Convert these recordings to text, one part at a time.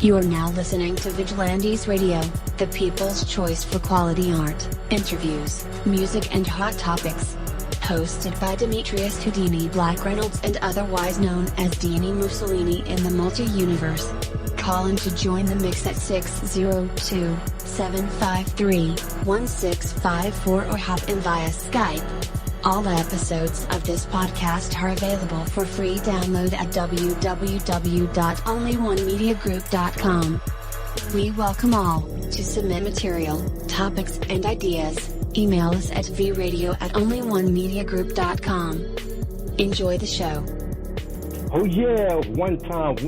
You are now listening to Vigilantes Radio, the people's choice for quality art, interviews, music and hot topics. Hosted by Demetrius Houdini Black Reynolds and otherwise known as Dini Mussolini in the multi-universe. Call in to join the mix at 602-753-1654 or hop in via Skype. All episodes of this podcast are available for free download at www.onlyonemediagroup.com. We welcome all to submit material, topics, and ideas. Email us at vradio@onlyonemediagroup.com. Enjoy the show. Oh yeah, one time for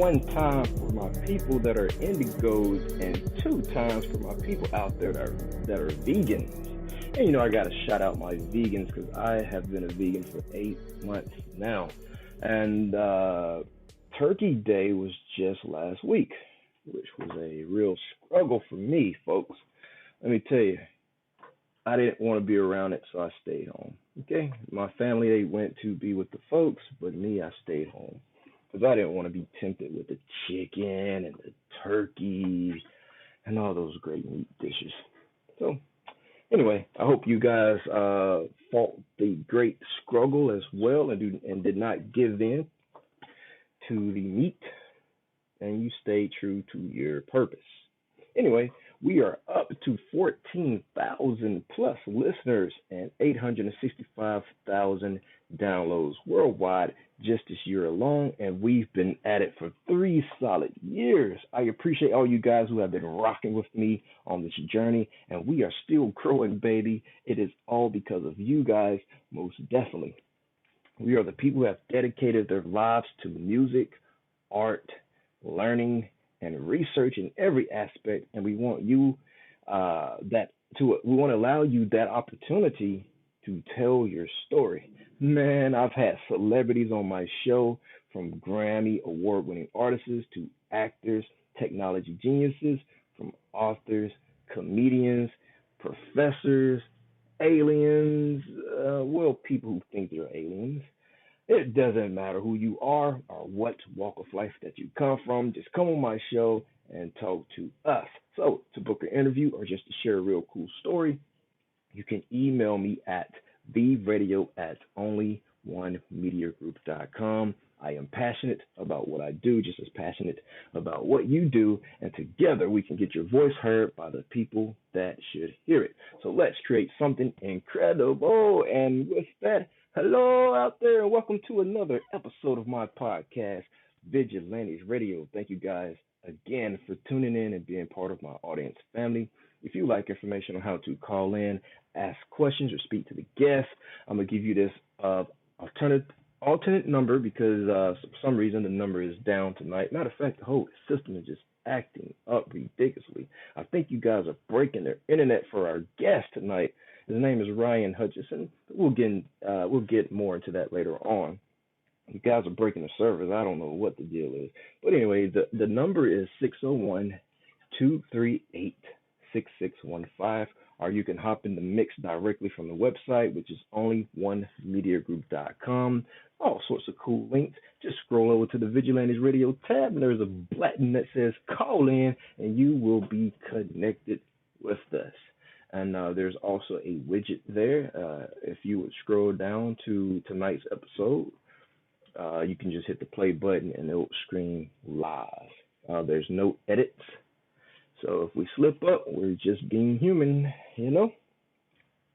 my people that are indigos, and two times for my people out there that are vegans. And I gotta shout out my vegans because I have been a vegan for 8 months now. And Turkey Day was just last week, which was a real struggle for me, folks. Let me tell you, I didn't want to be around it, so I stayed home. Okay, my family, they went to be with the folks, but me, I stayed home because I didn't want to be tempted with the chicken and the turkey and all those great meat dishes. So anyway, I hope you guys fought the great struggle as well and did not give in to the meat, and you stayed true to your purpose. Anyway, we are up to 14,000 plus listeners and 865,000 downloads worldwide just this year alone, and we've been at it for 3 solid years. I appreciate all you guys who have been rocking with me on this journey, and we are still growing, baby. It is all because of you guys, most definitely. We are the people who have dedicated their lives to music, art, learning, and research in every aspect, and we want you we want to allow you that opportunity to tell your story. Man, I've had celebrities on my show, from Grammy award-winning artists to actors, technology geniuses, from authors, comedians, professors, aliens, people who think they're aliens. It doesn't matter who you are or what walk of life that you come from. Just come on my show and talk to us. So to book an interview or just to share a real cool story, you can email me at theradio@onlyonemediagroup.com. I am passionate about what I do, just as passionate about what you do, and together we can get your voice heard by the people that should hear it. So let's create something incredible. And with that, hello out there, and welcome to another episode of my podcast, Vigilantes Radio. Thank you guys again for tuning in and being part of my audience family. If you like information on how to call in, ask questions, or speak to the guest, I'm going to give you this alternate number because for some reason the number is down tonight. Matter of fact, the whole system is just acting up ridiculously. I think you guys are breaking their internet for our guest tonight. His name is Hutchinson. We'll get more into that later on. You guys are breaking the servers. I don't know what the deal is. But anyway, the number is 601-238-6615, or you can hop in the mix directly from the website, which is onlyonemediagroup.com. All sorts of cool links. Just scroll over to the Vigilantes Radio tab, and there's a button that says call in, and you will be connected with us. And there's also a widget there. If you would scroll down to tonight's episode, you can just hit the play button and it will screen live. There's no edits. So if we slip up, we're just being human,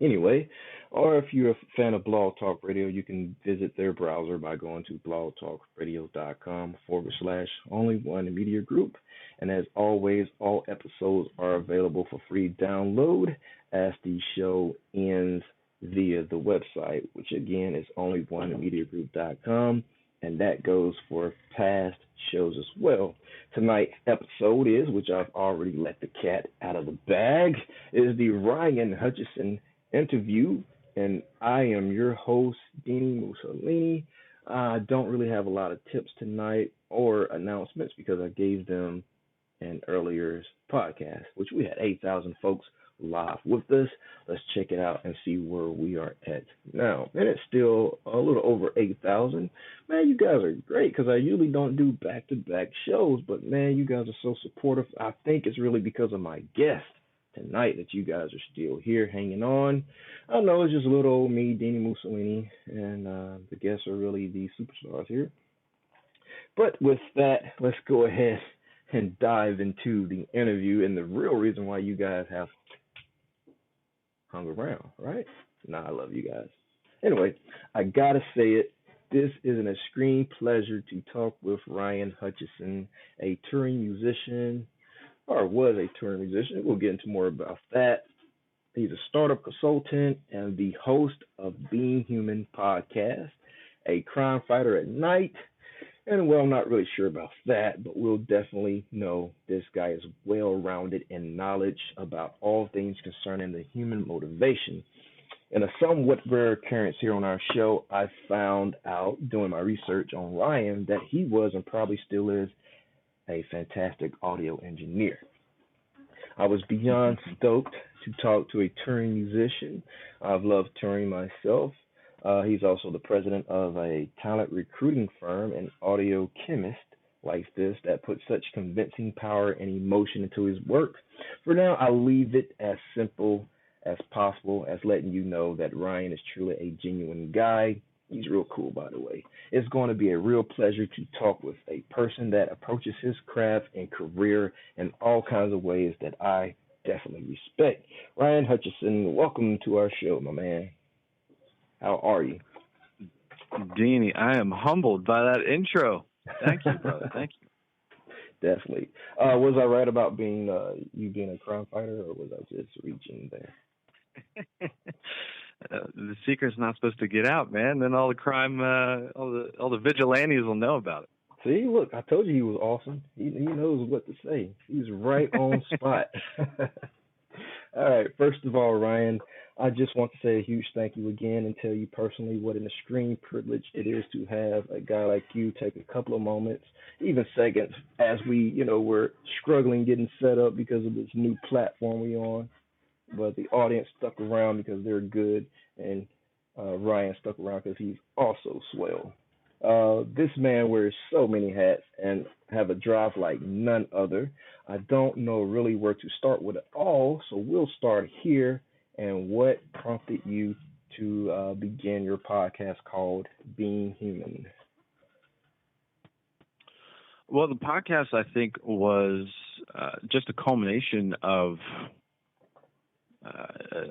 Anyway, or if you're a fan of Blog Talk Radio, you can visit their browser by going to blogtalkradio.com/onlyonemediagroup. And as always, all episodes are available for free download as the show ends via the website, which again is onlyonemediagroup.com. And that goes for past shows as well. Tonight's episode is, which I've already let the cat out of the bag, is the Hutchinson interview. And I am your host, Dini Mussolini. I don't really have a lot of tips tonight or announcements because I gave them in earlier podcast, which we had 8,000 folks live with us. Let's check it out and see where we are at now. And it's still a little over 8,000. Man, you guys are great because I usually don't do back-to-back shows, but man, you guys are so supportive. I think it's really because of my guest tonight that you guys are still here hanging on. I know it's just little old me, Dini Mussolini, and the guests are really the superstars here. But with that, let's go ahead and dive into the interview and the real reason why you guys have hung around, right? Nah, I love you guys. Anyway, I gotta say it. This is an extreme pleasure to talk with Ryan Hutchinson, a touring musician, or was a touring musician. We'll get into more about that. He's a startup consultant and the host of BeingHuman Podcast, a crime fighter at night. And well, I'm not really sure about that, but we'll definitely know this guy is well rounded in knowledge about all things concerning the human motivation. In a somewhat rare occurrence here on our show, I found out doing my research on Ryan that he was and probably still is a fantastic audio engineer. I was beyond stoked to talk to a touring musician. I've loved touring myself. He's also the president of a talent recruiting firm and audio chemist like this that puts such convincing power and emotion into his work. For now, I'll leave it as simple as possible as letting you know that Ryan is truly a genuine guy. He's real cool, by the way. It's going to be a real pleasure to talk with a person that approaches his craft and career in all kinds of ways that I definitely respect. Ryan Hutchinson, welcome to our show, my man. How are you? Dini, I am humbled by that intro. Thank you, brother. Thank you. Definitely. Was I right about being you being a crime fighter, or was I just reaching there? The secret's not supposed to get out, man. Then all the crime, all the vigilantes will know about it. See, look, I told you he was awesome. He knows what to say. He's right on spot. All right. First of all, Ryan, I just want to say a huge thank you again and tell you personally what an extreme privilege it is to have a guy like you take a couple of moments, even seconds, as we're struggling getting set up because of this new platform we're on. But the audience stuck around because they're good, and Ryan stuck around because he's also swell. This man wears so many hats and have a drive like none other. I don't know really where to start with it all, so we'll start here. And what prompted you to begin your podcast called Being Human? Well, the podcast, I think, was just a culmination of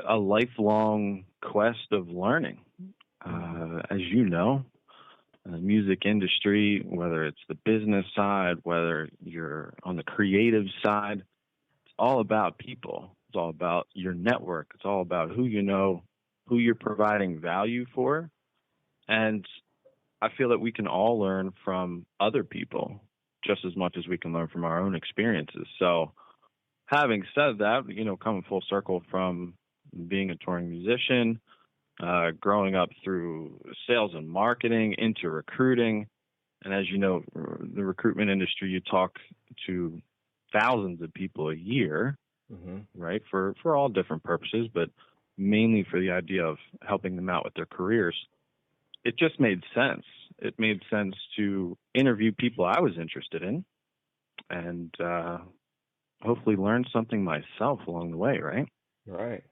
a lifelong quest of learning. As you know, the music industry, whether it's the business side, whether you're on the creative side, it's all about people. It's all about your network. It's all about who you know, who you're providing value for. And I feel that we can all learn from other people just as much as we can learn from our own experiences. So having said that, coming full circle from being a touring musician, growing up through sales and marketing into recruiting. And as you know, the recruitment industry, you talk to thousands of people a year, right, for all different purposes, but mainly for the idea of helping them out with their careers. It just made sense. It made sense to interview people I was interested in and hopefully learn something myself along the way, right? Right.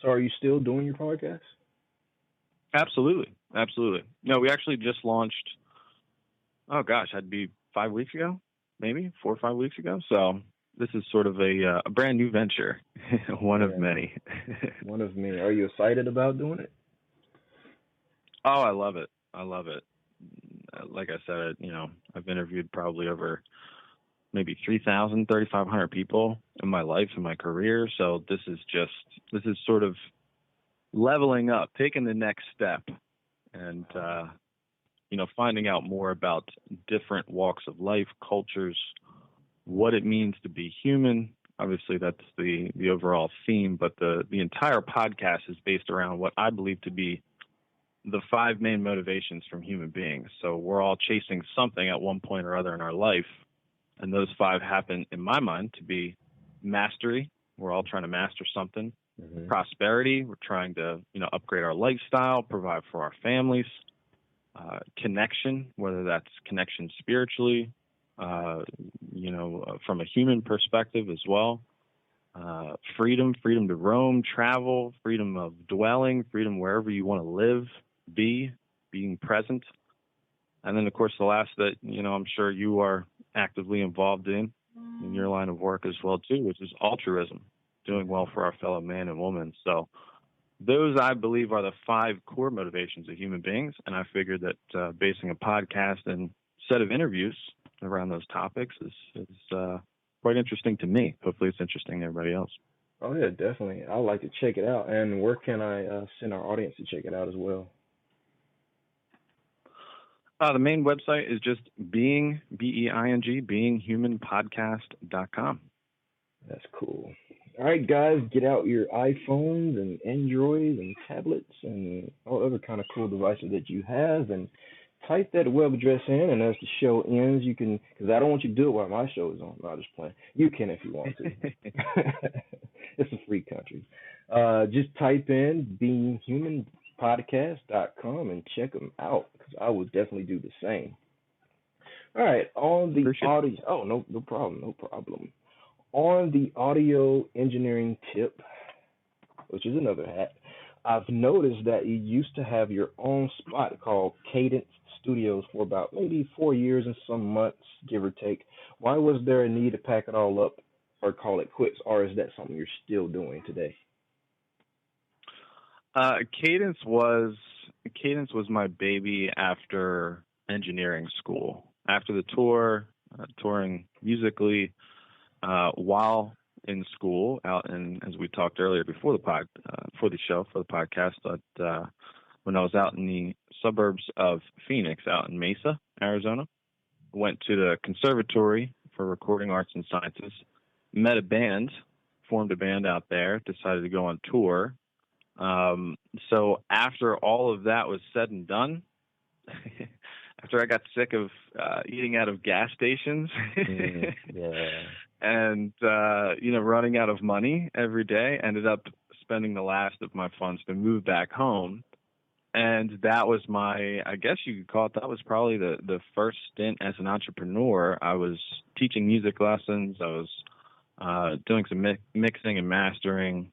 So are you still doing your podcast? Absolutely. No, we actually just launched, I'd be 5 weeks ago, maybe 4 or 5 weeks ago. So this is sort of a brand new venture, one of many. One of many. Are you excited about doing it? Oh, I love it. Like I said, I've interviewed probably over maybe 3,000, 3,500 people in my life, in my career. So this is sort of leveling up, taking the next step and, finding out more about different walks of life, cultures, what it means to be human. Obviously, that's the overall theme, but the entire podcast is based around what I believe to be the 5 main motivations from human beings. So we're all chasing something at one point or other in our life. And those 5 happen, in my mind, to be mastery, We're all trying to master something. Mm-hmm. Prosperity, we're trying to, upgrade our lifestyle, provide for our families. Connection, whether that's connection spiritually, from a human perspective as well. Freedom to roam, travel, freedom of dwelling, freedom wherever you want to live, being present. And then, of course, the last that, I'm sure you are actively involved in your line of work as well, too, which is altruism, doing well for our fellow man and woman. So those, I believe, are the 5 core motivations of human beings. And I figured that basing a podcast and set of interviews around those topics is quite interesting to me. Hopefully it's interesting to everybody else. Oh, yeah, definitely. I'd like to check it out. And where can I send our audience to check it out as well? The main bebsite is just beinghumanpodcast.com. That's cool. All right, guys, get out your iPhones and Androids and tablets and all other kind of cool devices that you have and type that web address in, and as the show ends, you can, because I don't want you to do it while my show is on. No, I'm just playing. You can if you want to. It's a free country. Just type in BeingHumanPodcast.com and check them out, because I would definitely do the same. All right, on the audio. Oh, no problem. On the audio engineering tip, which is another hat, I've noticed that you used to have your own spot called Cadence Studios for about maybe 4 years and some months, give or take. Why was there a need to pack it all up or call it quits, or is that something you're still doing today? Cadence was my baby after engineering school. After the touring musically, while in school, out in, as we talked earlier before the podcast, when I was out in the suburbs of Phoenix, out in Mesa, Arizona, went to the Conservatory for Recording Arts and Sciences, met a band, formed a band out there, decided to go on tour. So after all of that was said and done, after I got sick of eating out of gas stations and, running out of money every day, ended up spending the last of my funds to move back home. And that was I guess you could call it, that was probably the first stint as an entrepreneur. I was teaching music lessons. I was doing some mixing and mastering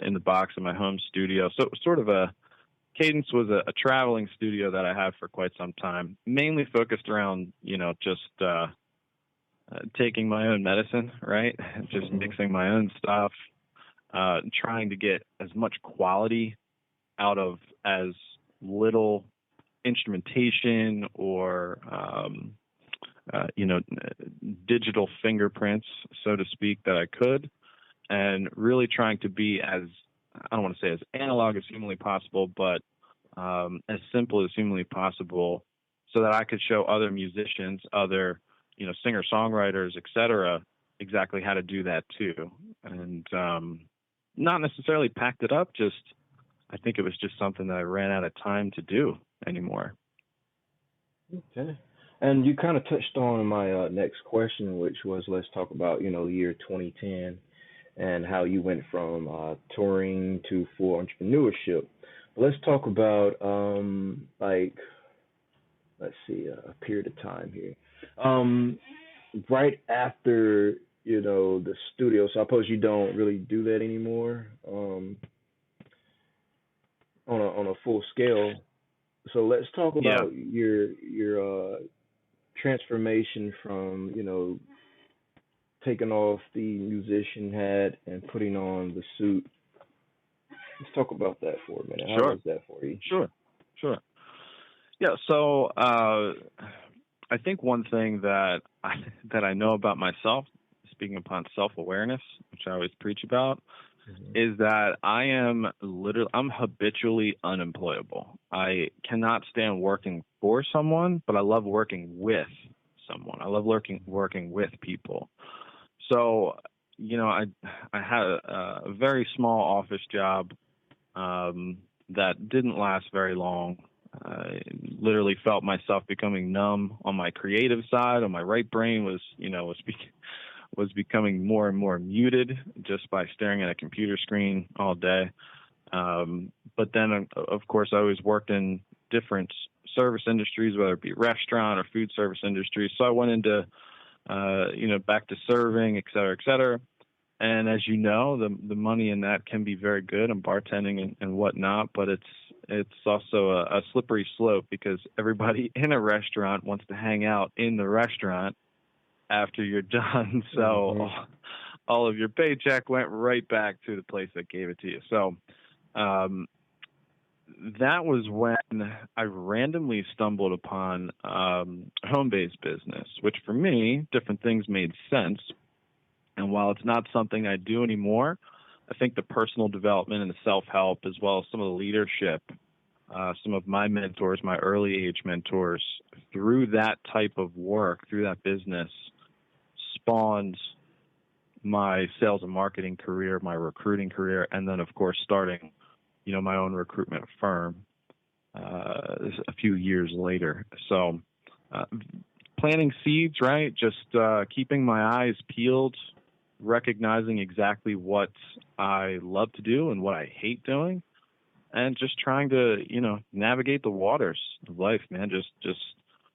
in the box in my home studio. So it was sort of Cadence was a traveling studio that I had for quite some time, mainly focused around, just taking my own medicine, right? Just mixing my own stuff, trying to get as much quality out of as little instrumentation or, digital fingerprints, so to speak, that I could, and really trying to be as, I don't want to say as analog as humanly possible, but as simple as humanly possible, so that I could show other musicians, other, singer-songwriters, et cetera, exactly how to do that too. And not necessarily packed it up, I think it was just something that I ran out of time to do anymore. Okay. And you kind of touched on my next question, which was, let's talk about, the year 2010 and how you went from touring to full entrepreneurship. But let's talk about, let's see, a period of time here. Right after, the studio, so I suppose you don't really do that anymore on a full scale. So let's talk about your transformation from, taking off the musician hat and putting on the suit. Let's talk about that for a minute. How was that for you? Sure. Yeah, so I think one thing that I know about myself, speaking upon self-awareness, which I always preach about, is that I'm habitually unemployable. I cannot stand working for someone, but I love working with someone. I love working with people. So, I had a very small office job that didn't last very long. I literally felt myself becoming numb on my creative side. On my right brain was was becoming more and more muted just by staring at a computer screen all day. But then, of course, I always worked in different service industries, whether it be restaurant or food service industry. So I went into, back to serving, et cetera, et cetera. And as you know, the money in that can be very good in bartending and whatnot, but it's also a slippery slope because everybody in a restaurant wants to hang out in the restaurant after you're done. So all of your paycheck went right back to the place that gave it to you. So that was when I randomly stumbled upon home-based business, which for me, different things made sense. And while it's not something I do anymore, I think the personal development and the self-help, as well as some of the leadership, some of my mentors, my early age mentors, through that type of work, through that business, spawned my sales and marketing career, my recruiting career, and then, of course, starting, my own recruitment firm a few years later. So planting seeds, right? Just keeping my eyes peeled, recognizing exactly what I love to do and what I hate doing, and just trying to, navigate the waters of life, man. Just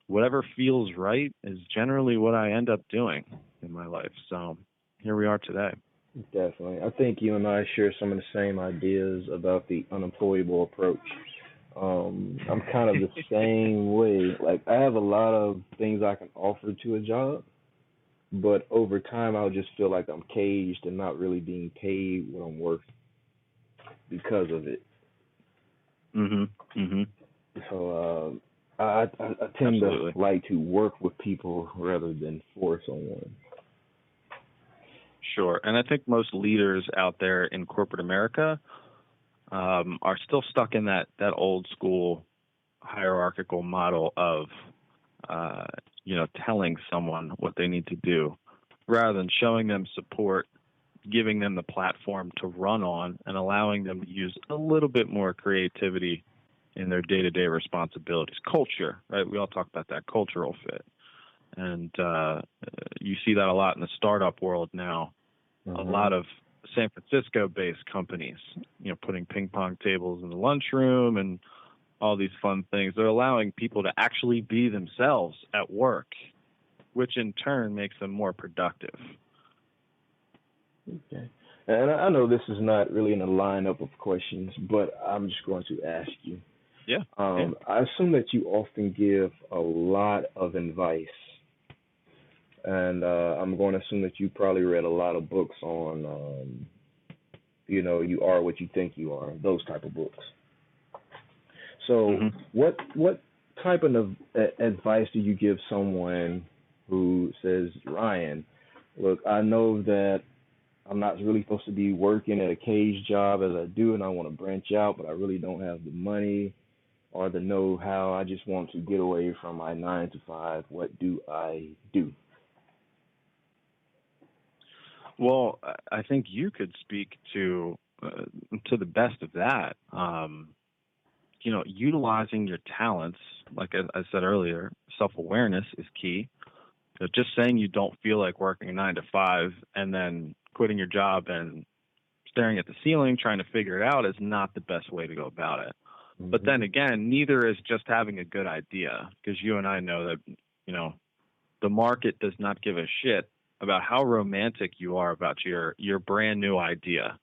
whatever feels right is generally what I end up doing in my life. So here we are today. Definitely. I think you and I share some of the same ideas about the unemployable approach. I'm kind of the same way. Like, I have a lot of things I can offer to a job, but over time I'll just feel like I'm caged and not really being paid what I'm worth because of it. So I tend Absolutely. to like to work with people rather than for someone. Sure. And I think most leaders out there in corporate America are still stuck in that old school hierarchical model of, telling someone what they need to do rather than showing them support, giving them the platform to run on, and allowing them to use a little bit more creativity in their day-to-day responsibilities. Culture, right? We all talk about that cultural fit. And you see that a lot in the startup world now. A lot of San Francisco-based companies, putting ping pong tables in the lunchroom and all these fun things. They're allowing people to actually be themselves at work, which in turn makes them more productive. Okay. And I know this is not really in a lineup of questions, but I'm just going to ask you. Yeah. I assume that you often give a lot of advice. And I'm going to assume that you probably read a lot of books on, you are what you think you are, those type of books. So what type of advice do you give someone who says, Ryan, look, I know that I'm not really supposed to be working at a cage job as I do, and I want to branch out, but I really don't have the money or the know-how. I just want to get away from my 9 to 5. What do I do? Well, I think you could speak to the best of that. Utilizing your talents, like I said earlier, self-awareness is key. Just saying you don't feel like working a 9 to 5 and then quitting your job and staring at the ceiling trying to figure it out is not the best way to go about it. But then again, neither is just having a good idea, because you and I know that, the market does not give a shit about how romantic you are about your brand new idea.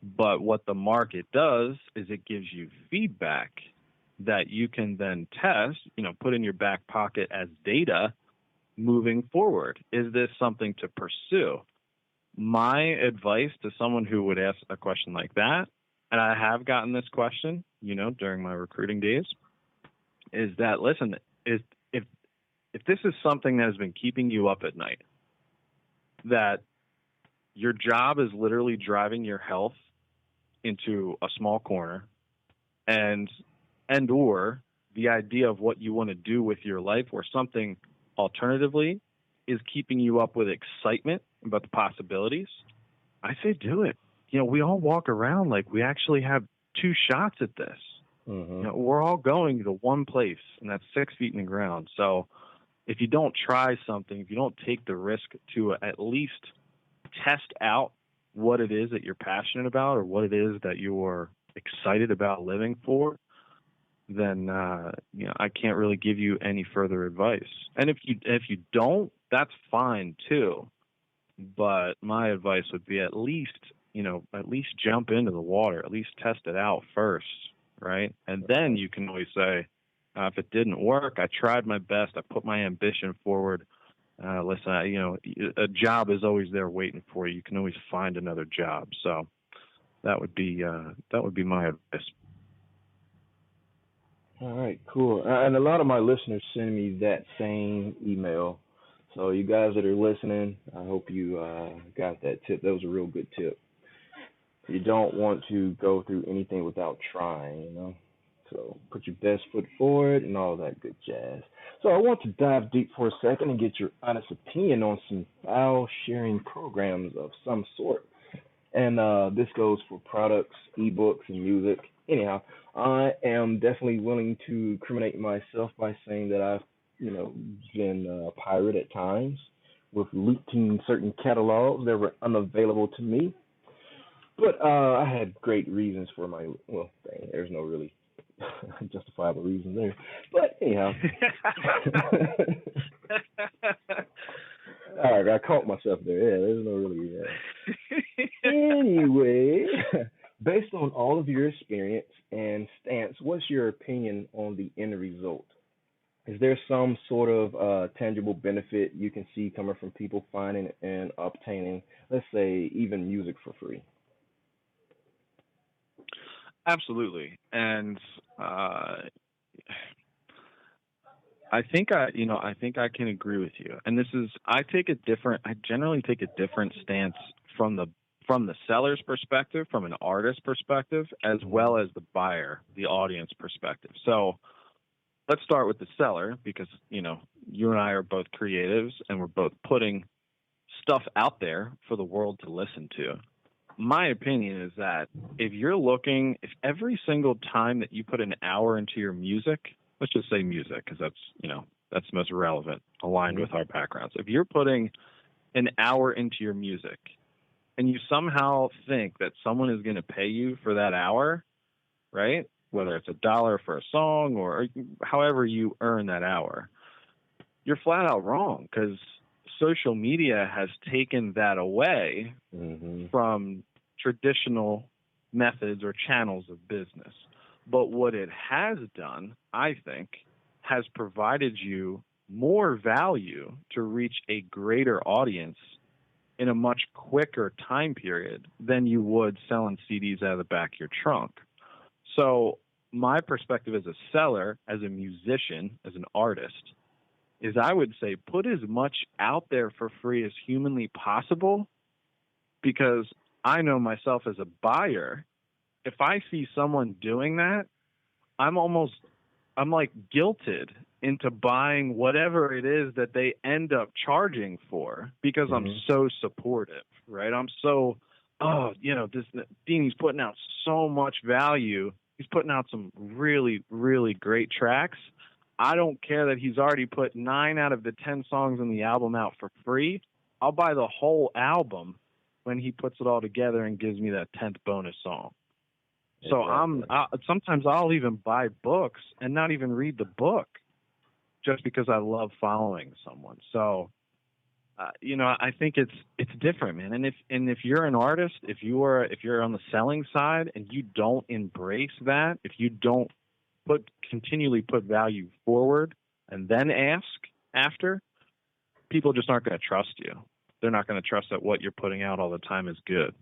But what the market does is it gives you feedback that you can then test, put in your back pocket as data moving forward. Is this something to pursue? My advice to someone who would ask a question like that, and I have gotten this question, during my recruiting days, is that, listen, if this is something that has been keeping you up at night, that your job is literally driving your health into a small corner, and or the idea of what you want to do with your life or something alternatively is keeping you up with excitement about the possibilities, I say do it. We all walk around like we actually have 2 shots at this. We're all going to one place, and that's 6 feet in the ground. So if you don't try something, if you don't take the risk to at least test out what it is that you're passionate about or what it is that you're excited about living for, then I can't really give you any further advice. And if you don't, that's fine too. But my advice would be at least jump into the water, at least test it out first, right? And then you can always say, if it didn't work, I tried my best, I put my ambition forward. Listen, a job is always there waiting for you. You can always find another job. So that would be my advice. All right, cool. And a lot of my listeners send me that same email. So you guys that are listening, I hope you got that tip. That was a real good tip. You don't want to go through anything without trying. So put your best foot forward and all that good jazz. So I want to dive deep for a second and get your honest opinion on some file sharing programs of some sort. And this goes for products, ebooks, and music. Anyhow, I am definitely willing to incriminate myself by saying that I've, been a pirate at times with leaking certain catalogs that were unavailable to me. But I had great reasons for there's no really justifiable reason there. But anyhow. All right, I caught myself there. Yeah, there's no really. Anyway, based on all of your experience and stance, what's your opinion on the end result? Is there some sort of tangible benefit you can see coming from people finding and obtaining, let's say, even music for free? Absolutely, and I think I can agree with you. And I generally take a different stance from the seller's perspective, from an artist perspective, as well as the buyer, the audience perspective. So let's start with the seller, because you and I are both creatives and we're both putting stuff out there for the world to listen to. My opinion is that if every single time that you put an hour into your music, let's just say music, because that's the most relevant, aligned with our backgrounds. If you're putting an hour into your music and you somehow think that someone is going to pay you for that hour, right? Whether it's $1 for a song or however you earn that hour, you're flat out wrong, because social media has taken that away from traditional methods or channels of business. But what it has done, I think, has provided you more value to reach a greater audience in a much quicker time period than you would selling CDs out of the back of your trunk. So my perspective as a seller, as a musician, as an artist, is I would say put as much out there for free as humanly possible, because I know myself as a buyer, if I see someone doing that, I'm like guilted into buying whatever it is that they end up charging for, because I'm so supportive, right? I'm so, this Dini's putting out so much value. He's putting out some really, really great tracks. I don't care that he's already put 9 out of the 10 songs in the album out for free. I'll buy the whole album when he puts it all together and gives me that 10th bonus song. So sometimes I'll even buy books and not even read the book, just because I love following someone. So, I think it's different, man. And if you're an artist, if you're on the selling side and you don't embrace that, if you don't continually put value forward and then ask after, people just aren't going to trust you. They're not going to trust that what you're putting out all the time is good.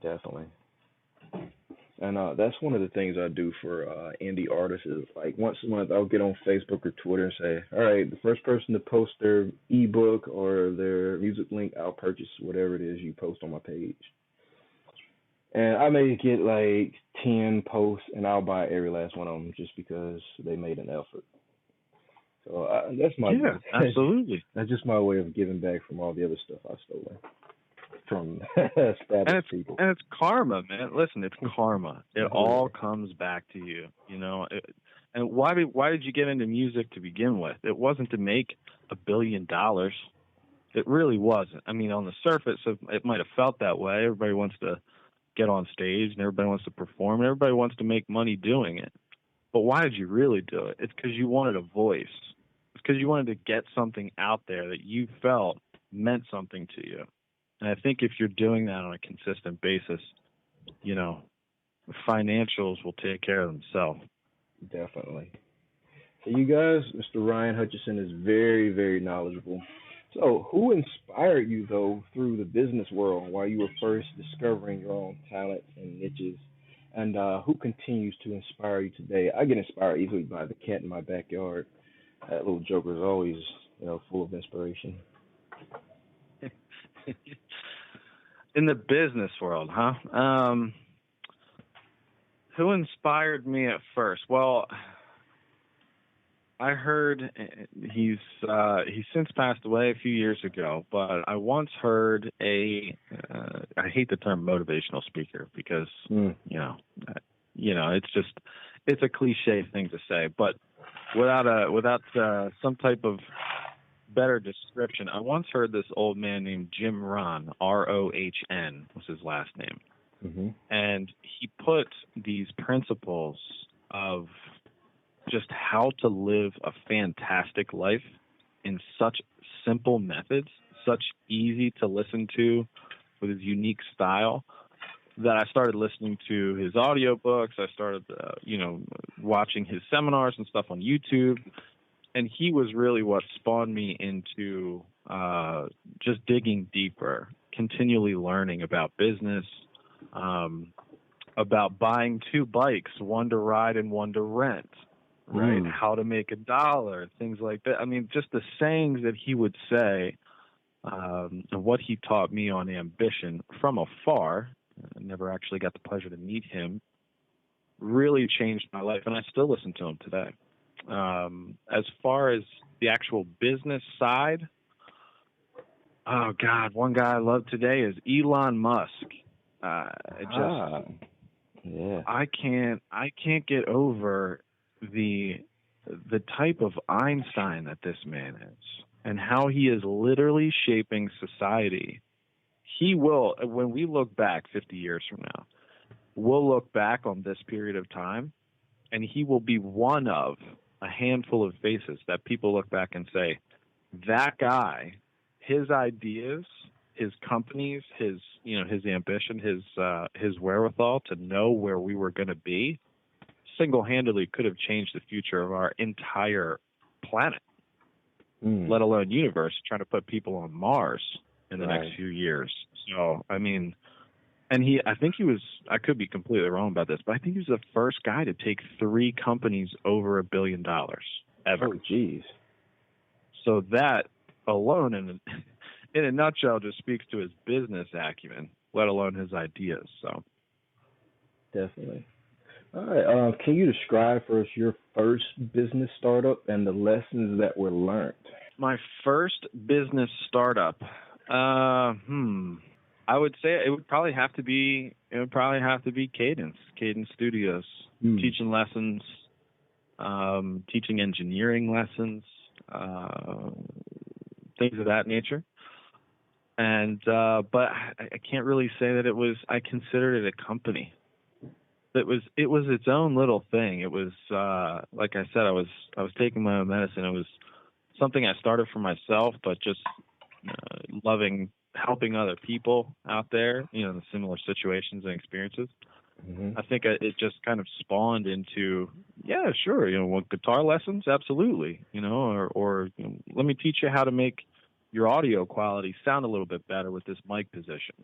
Definitely. And that's one of the things I do for indie artists is, like, once a month I'll get on Facebook or Twitter and say, all right, the first person to post their ebook or their music link, I'll purchase whatever it is you post on my page. And I may get like 10 posts and I'll buy every last one of them just because they made an effort. So that's my absolutely. That's just my way of giving back from all the other stuff I stole from established people. And it's karma, man. Listen, it's karma. It all comes back to you. And why did you get into music to begin with? It wasn't to make $1 billion. It really wasn't. I mean, on the surface, it might have felt that way. Everybody wants to get on stage, and everybody wants to perform, and everybody wants to make money doing it. But why did you really do it? It's because you wanted a voice. It's because you wanted to get something out there that you felt meant something to you. And I think if you're doing that on a consistent basis, you know, financials will take care of themselves. Definitely. So you guys, Mr. Ryan Hutchinson is very, very knowledgeable. So who inspired you, though, through the business world while you were first discovering your own talents and niches? And who continues to inspire you today? I get inspired easily by the cat in my backyard. That little joker is always, full of inspiration. In the business world, huh? Who inspired me at first? Well, I heard he's since passed away a few years ago, but I once heard I hate the term motivational speaker because it's a cliche thing to say, but without some type of better description, I once heard this old man named Jim Rohn, Rohn was his last name. Mm-hmm. And he put these principles of just how to live a fantastic life in such simple methods, such easy to listen to with his unique style, that I started listening to his audiobooks. I started, watching his seminars and stuff on YouTube. And he was really what spawned me into just digging deeper, continually learning about business, about buying two bikes, one to ride and one to rent, right? How to make $1, things like that. I mean, just the sayings that he would say, and what he taught me on ambition from afar. I never actually got the pleasure to meet him. Really changed my life, and I still listen to him today. As far as the actual business side, oh God, one guy I love today is Elon Musk. I can't get over the type of Einstein that this man is and how he is literally shaping society. He will, when we look back 50 years from now, we'll look back on this period of time, and he will be one of a handful of faces that people look back and say, that guy, his ideas, his companies, his ambition, his wherewithal to know where we were going to be, single-handedly could have changed the future of our entire planet, let alone universe, trying to put people on Mars in the next few years. So, I mean, and I could be completely wrong about this, but I think he was the first guy to take 3 companies over $1 billion ever. Oh, geez. So that alone, in a nutshell, just speaks to his business acumen, let alone his ideas. So, definitely. All right. Can you describe for us your first business startup and the lessons that were learned? My first business startup. I would say it would probably have to be Cadence Studios, teaching lessons, teaching engineering lessons, things of that nature. And but I can't really say that I considered it a company. It was its own little thing. It was like I said, I was taking my own medicine. It was something I started for myself, but just loving helping other people out there, in similar situations and experiences. Mm-hmm. I think it just kind of spawned into, yeah, sure, guitar lessons, absolutely, or let me teach you how to make your audio quality sound a little bit better with this mic position.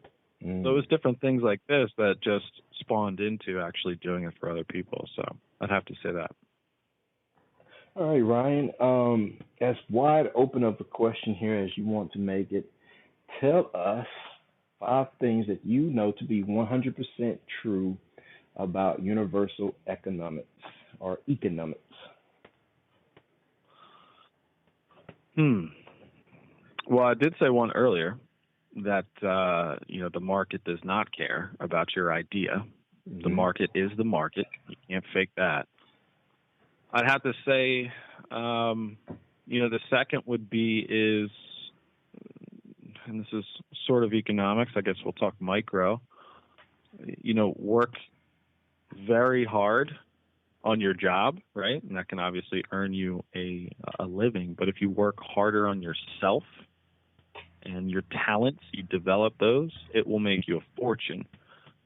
So it was different things like this that just spawned into actually doing it for other people. So I'd have to say that. All right, Ryan, as wide open of a question here as you want to make it, tell us 5 things that you know to be 100% true about universal economics or economics. Well, I did say one earlier that, the market does not care about your idea. Mm-hmm. The market is the market. You can't fake that. I'd have to say, the second would be and this is sort of economics, I guess we'll talk micro, work very hard on your job, right? And that can obviously earn you a living. But if you work harder on yourself and your talents, you develop those, it will make you a fortune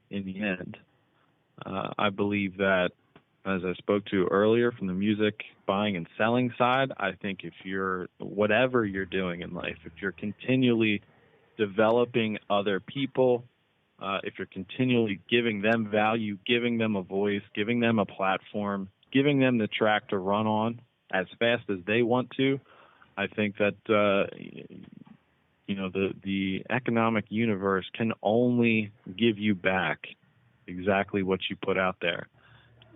in the end. I believe that, as I spoke to earlier, from the music buying and selling side, I think whatever you're doing in life, if you're continually developing other people, if you're continually giving them value, giving them a voice, giving them a platform, giving them the track to run on as fast as they want to, I think that, the economic universe can only give you back exactly what you put out there.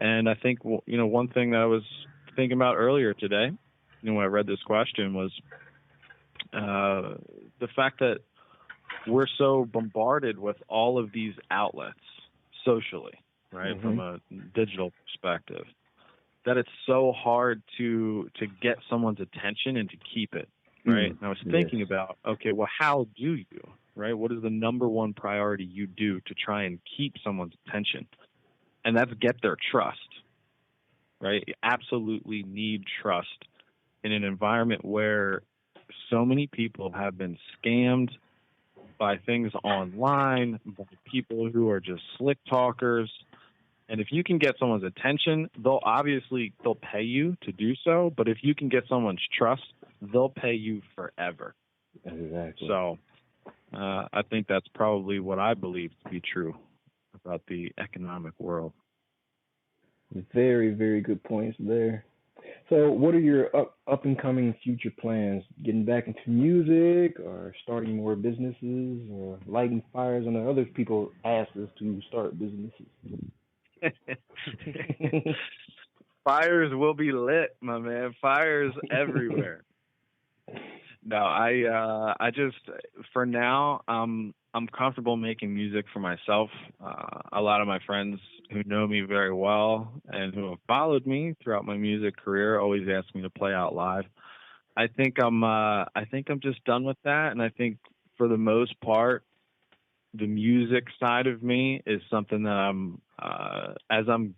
And I think, one thing that I was thinking about earlier today, when I read this question, was the fact that we're so bombarded with all of these outlets socially, right, from a digital perspective, that it's so hard to get someone's attention and to keep it, right? And I was thinking about, okay, well, how do you, right? What is the number one priority you do to try and keep someone's attention? And that's get their trust, right? You absolutely need trust in an environment where so many people have been scammed by things online, by people who are just slick talkers. And if you can get someone's attention, they'll pay you to do so. But if you can get someone's trust, they'll pay you forever. Exactly. So I think that's probably what I believe to be true about the economic world. Very, very good points there. So what are your up and coming future plans? Getting back into music, or starting more businesses, or lighting fires on other people's asses to start businesses? Fires will be lit, my man. Fires everywhere. No, I just, for now, I'm comfortable making music for myself. A lot of my friends who know me very well and who have followed me throughout my music career always ask me to play out live. I think I'm just done with that, and I think for the most part, the music side of me is something that I'm as I'm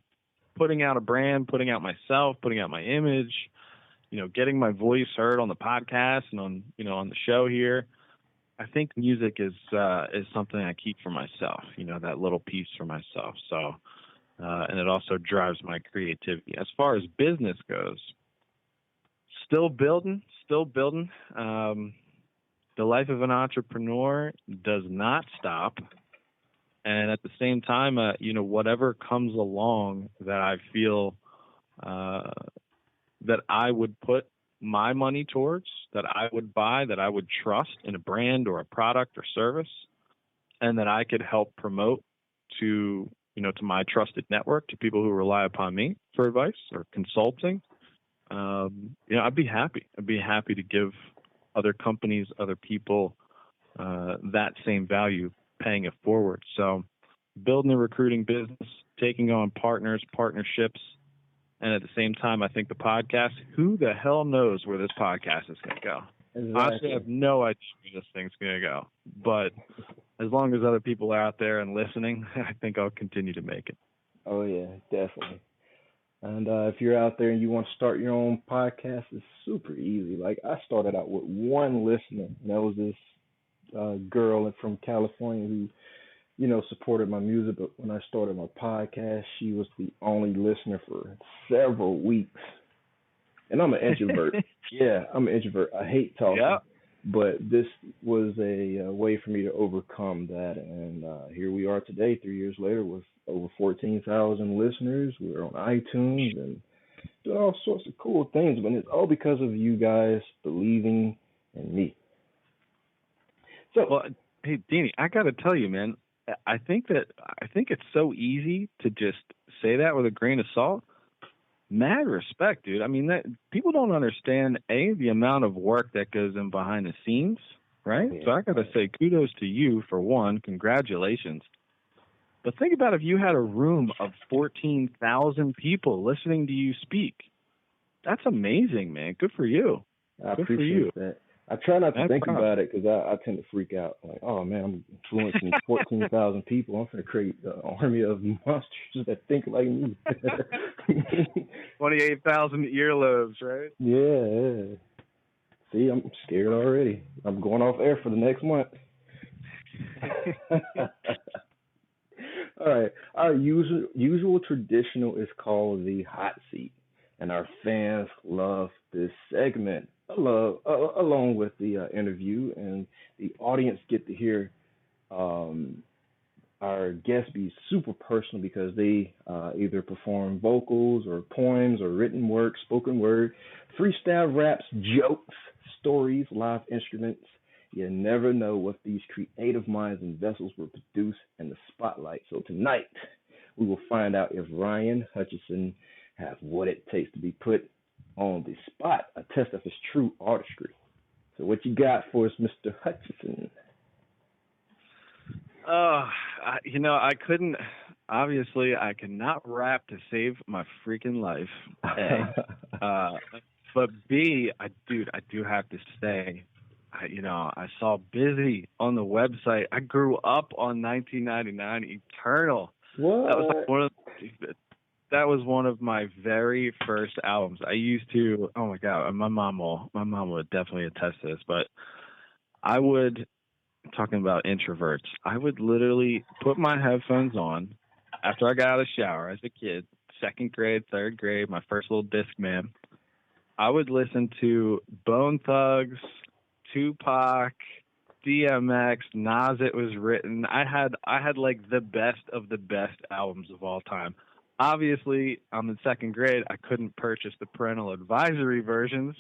putting out a brand, putting out myself, putting out my image, getting my voice heard on the podcast and on the show here. I think music is something I keep for myself, that little piece for myself. So, and it also drives my creativity. As far as business goes, still building. The life of an entrepreneur does not stop. And at the same time, whatever comes along that I feel that I would put my money towards, that I would buy, that I would trust in a brand or a product or service, and that I could help promote to my trusted network, to people who rely upon me for advice or consulting, I'd be happy. I'd be happy to give other companies, other people that same value, paying it forward. So building a recruiting business, taking on partnerships, and at the same time, I think the podcast, who the hell knows where this podcast is going to go? Exactly. Honestly, I have no idea where this thing's going to go. But as long as other people are out there and listening, I think I'll continue to make it. Oh, yeah, definitely. And if you're out there and you want to start your own podcast, it's super easy. Like, I started out with one listener, and that was this girl from California who, supported my music. But when I started my podcast, she was the only listener for several weeks. And I'm an introvert. Yeah, I'm an introvert. I hate talking. Yeah. But this was a way for me to overcome that. And here we are today, 3 years later, with over 14,000 listeners. We're on iTunes and doing all sorts of cool things. But it's all because of you guys believing in me. So, well, hey, Dini, I got to tell you, man, I think it's so easy to just say that with a grain of salt. Mad respect, dude. I mean, that people don't understand, the amount of work that goes in behind the scenes, right? Yeah. So I got to say kudos to you for one. Congratulations. But think about if you had a room of 14,000 people listening to you speak. That's amazing, man. Good for you. I Good for you. appreciate that. I try not to That's think proud. about it because I tend to freak out. Like, oh man, I'm influencing 14,000 people. I'm going to create an army of monsters that think like me. 28,000 earlobes, right? Yeah. See, I'm scared already. I'm going off air for the next month. All right. Our usual traditional is called the hot seat, and our fans love this segment. Along with the interview, and the audience get to hear our guests be super personal because they either perform vocals or poems or written work, spoken word, freestyle raps, jokes, stories, live instruments. You never know what these creative minds and vessels will produce in the spotlight. So tonight, we will find out if Ryan Hutchinson has what it takes to be put on the spot, a test of his true artistry. So what you got for us, Mr. Hutchinson? I couldn't, obviously, I cannot rap to save my freaking life, A. But B, I do have to say, I saw Busy on the website. I grew up on 1999 Eternal. What? That was one of my very first albums. I used to, oh my God, my mom would definitely attest to this, but talking about introverts, I would literally put my headphones on after I got out of the shower as a kid, 2nd grade, 3rd grade, my first little Discman. I would listen to Bone Thugs, Tupac, DMX, Nas. It Was Written. I had like the best of the best albums of all time. Obviously, I'm in 2nd grade. I couldn't purchase the parental advisory versions,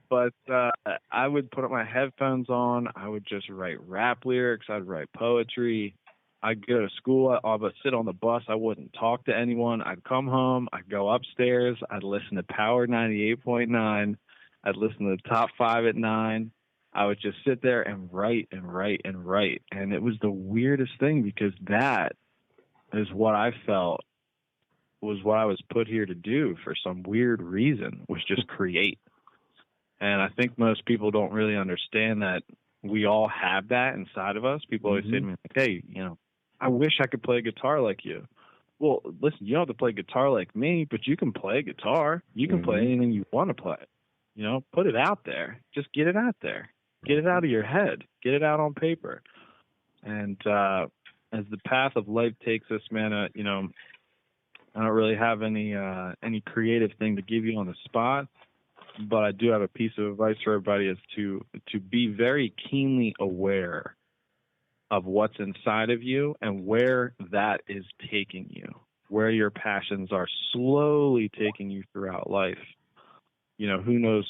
but I would put up my headphones on. I would just write rap lyrics. I'd write poetry. I'd go to school. I would sit on the bus. I wouldn't talk to anyone. I'd come home. I'd go upstairs. I'd listen to Power 98.9. I'd listen to the Top 5 at 9. I would just sit there and write and write and write. And it was the weirdest thing because that is what I felt was what I was put here to do for some weird reason, was just create. And I think most people don't really understand that we all have that inside of us. People always say to me, like, hey, I wish I could play guitar like you. Well, listen, you don't have to play guitar like me, but you can play guitar. You can play anything you want to play. Put it out there. Just get it out there. Get it out of your head. Get it out on paper. And as the path of life takes us, man, I don't really have any creative thing to give you on the spot, but I do have a piece of advice for everybody is to be very keenly aware of what's inside of you and where that is taking you, where your passions are slowly taking you throughout life. Who knows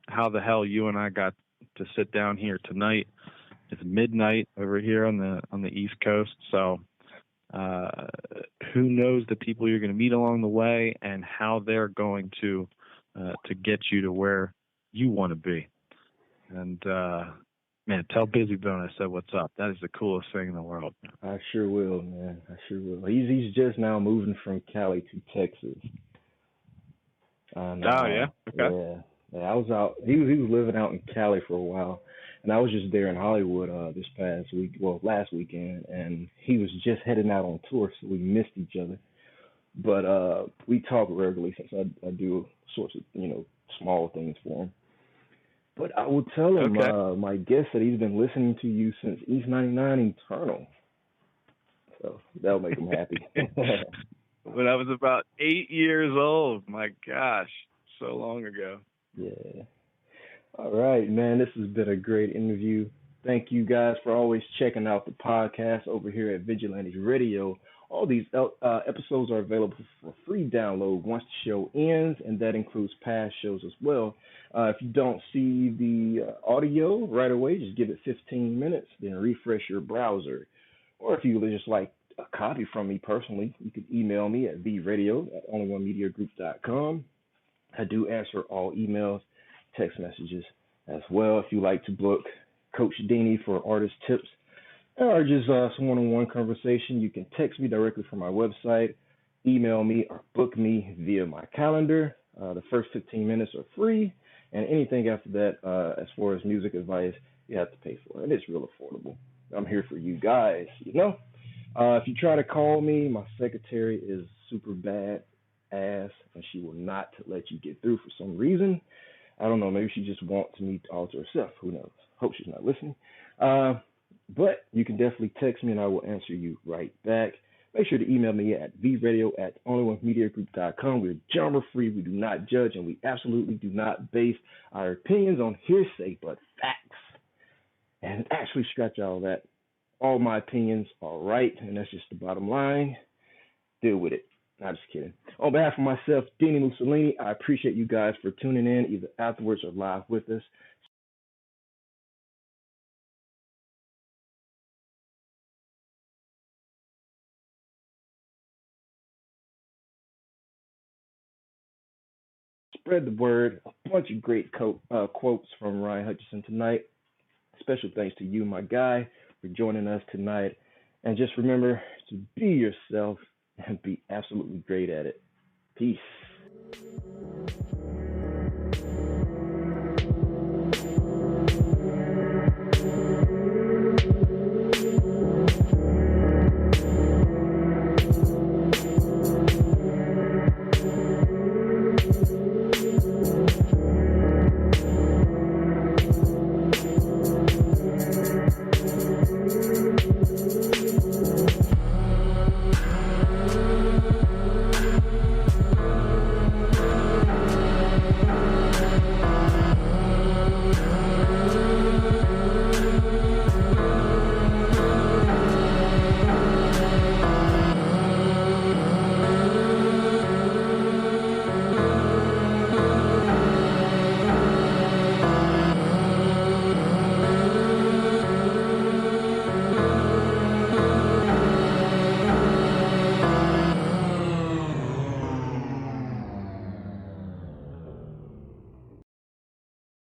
how the hell you and I got to sit down here tonight. It's midnight over here on the East Coast, so who knows the people you're going to meet along the way and how they're going to get you to where you want to be. And man, tell Busy Bone I said what's up. That is the coolest thing in the world. I sure will, man. I sure will. He's just now moving from Cali to Texas. Oh yeah, okay. Yeah, I was out. He was living out in Cali for a while. And I was just there in Hollywood last weekend, and he was just heading out on tour, so we missed each other. But we talk regularly since I do sorts of, small things for him. But I will tell him, my guest, that he's been listening to you since East 99 Eternal. So that'll make him happy. When I was about 8 years old. My gosh, so long ago. Yeah. All right, man, this has been a great interview. Thank you guys for always checking out the podcast over here at Vigilantes Radio. All these episodes are available for free download once the show ends, and that includes past shows as well. If you don't see the audio right away, just give it 15 minutes, then refresh your browser. Or if you would just like a copy from me personally, you can email me at vradio@onlyonemediagroup.com. I do answer all emails, text messages as well. If you like to book Coach Dini for artist tips or just some one-on-one conversation, you can text me directly from my website, email me, or book me via my calendar. The first 15 minutes are free, and anything after that, as far as music advice, you have to pay for it. And it's real affordable. I'm here for you guys, you know. If you try to call me, my secretary is super bad ass, and she will not let you get through for some reason. I don't know. Maybe she just wants me to talk to herself. Who knows? Hope she's not listening. But you can definitely text me, and I will answer you right back. Make sure to email me at vradio@onlyonemediagroup.com. We're genre free. We do not judge, and we absolutely do not base our opinions on hearsay, but facts. And actually, scratch all that. All my opinions are right, and that's just the bottom line. Deal with it. I'm just kidding. On behalf of myself, Dini Mussolini, I appreciate you guys for tuning in, either afterwards or live with us. Spread the word. A bunch of great quotes from Ryan Hutchinson tonight. Special thanks to you, my guy, for joining us tonight. And just remember to be yourself and be absolutely great at it. Peace.